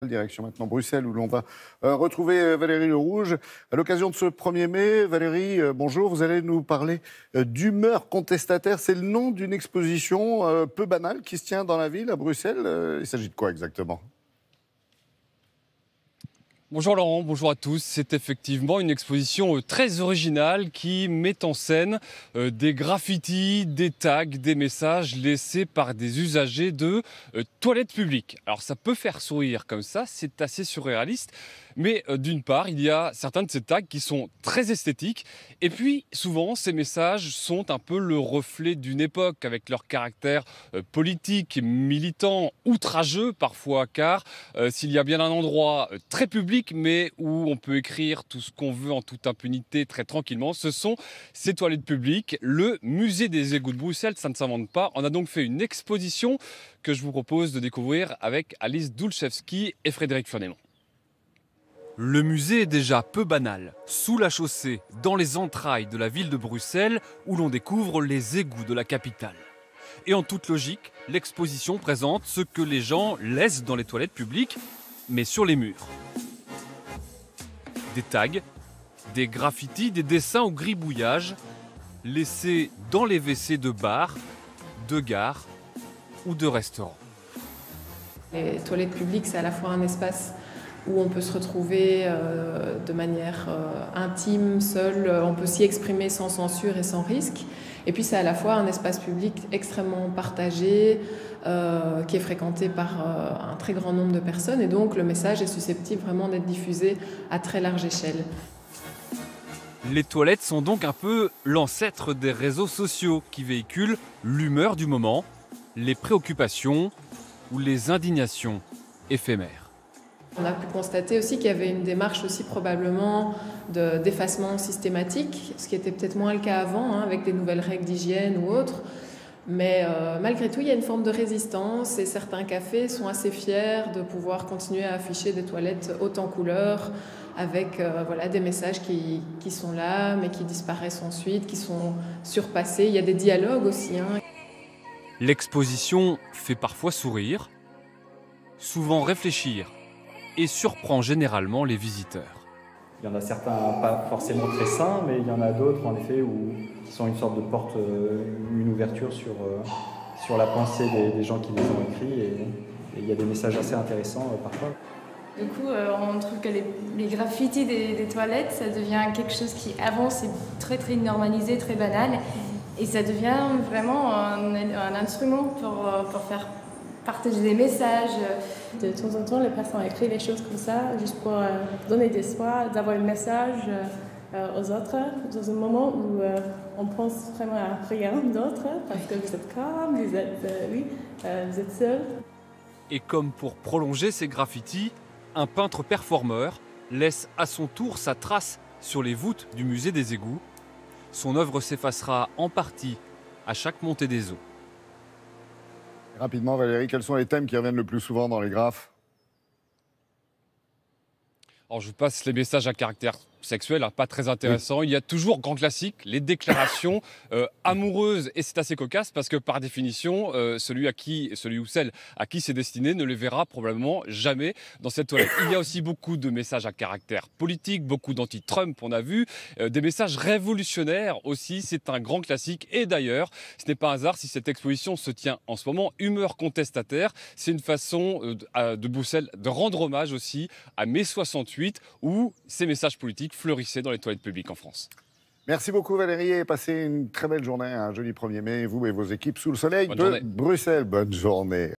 Direction maintenant Bruxelles où l'on va retrouver Valérie Le Rouge. À l'occasion de ce 1er mai, Valérie, bonjour, vous allez nous parler d'humeur contestataire. C'est le nom d'une exposition peu banale qui se tient dans la ville à Bruxelles. Il s'agit de quoi exactement ? Bonjour Laurent, bonjour à tous. C'est effectivement une exposition très originale qui met en scène des graffitis, des tags, des messages laissés par des usagers de toilettes publiques. Alors ça peut faire sourire comme ça, c'est assez surréaliste. Mais d'une part, il y a certains de ces tags qui sont très esthétiques. Et puis souvent, ces messages sont un peu le reflet d'une époque avec leur caractère politique, militant, outrageux parfois. Car s'il y a bien un endroit très public, mais où on peut écrire tout ce qu'on veut en toute impunité, très tranquillement, ce sont ces toilettes publiques. Le musée des égouts de Bruxelles, ça ne s'invente pas. On a donc fait une exposition que je vous propose de découvrir avec Alice Dulczewski et Frédéric Furnémont. Le musée est déjà peu banal, sous la chaussée, dans les entrailles de la ville de Bruxelles, où l'on découvre les égouts de la capitale. Et en toute logique, l'exposition présente ce que les gens laissent dans les toilettes publiques, mais sur les murs. Des tags, des graffitis, des dessins au gribouillage, laissés dans les WC de bars, de gares ou de restaurants. Les toilettes publiques, c'est à la fois un espace où on peut se retrouver de manière intime, seul, on peut s'y exprimer sans censure et sans risque. Et puis c'est à la fois un espace public extrêmement partagé, qui est fréquenté par un très grand nombre de personnes. Et donc le message est susceptible vraiment d'être diffusé à très large échelle. Les toilettes sont donc un peu l'ancêtre des réseaux sociaux qui véhiculent l'humeur du moment, les préoccupations ou les indignations éphémères. On a pu constater aussi qu'il y avait une démarche aussi probablement d'effacement systématique, ce qui était peut-être moins le cas avant, avec des nouvelles règles d'hygiène ou autres. Mais malgré tout, il y a une forme de résistance et certains cafés sont assez fiers de pouvoir continuer à afficher des toilettes hautes en couleurs avec des messages qui sont là mais qui disparaissent ensuite, qui sont surpassés. Il y a des dialogues aussi. L'exposition fait parfois sourire, souvent réfléchir et surprend généralement les visiteurs. Il y en a certains pas forcément très sains, mais il y en a d'autres en effet qui sont une sorte de porte, une ouverture sur la pensée des gens qui les ont écrits, et il y a des messages assez intéressants parfois. Du coup, on trouve que les graffitis des toilettes, ça devient quelque chose qui avant c'est très très normalisé, très banal, et ça devient vraiment un instrument pour faire partager des messages. De temps en temps, les personnes écrivent des choses comme ça, juste pour donner de soi, d'avoir un message aux autres, dans un moment où on pense vraiment à rien d'autre, parce que vous êtes calme, vous êtes seul. Et comme pour prolonger ces graffitis, un peintre performeur laisse à son tour sa trace sur les voûtes du musée des égouts. Son œuvre s'effacera en partie à chaque montée des eaux. Rapidement, Valérie, quels sont les thèmes qui reviennent le plus souvent dans les graphes ? Alors je vous passe les messages à caractère sexuel, pas très intéressant. Oui. Il y a toujours grand classique, les déclarations amoureuses, et c'est assez cocasse parce que par définition, celui ou celle à qui c'est destiné ne les verra probablement jamais dans cette toilette. Il y a aussi beaucoup de messages à caractère politique, beaucoup d'anti-Trump, on a vu, des messages révolutionnaires aussi, c'est un grand classique. Et d'ailleurs, ce n'est pas un hasard si cette exposition se tient en ce moment, humeur contestataire. C'est une façon de Bruxelles de rendre hommage aussi à mai 68 où ces messages politiques fleurissaient dans les toilettes publiques en France. Merci beaucoup Valérie et passez une très belle journée, un joli 1er mai, vous et vos équipes sous le soleil de journée. Bruxelles. Bonne journée.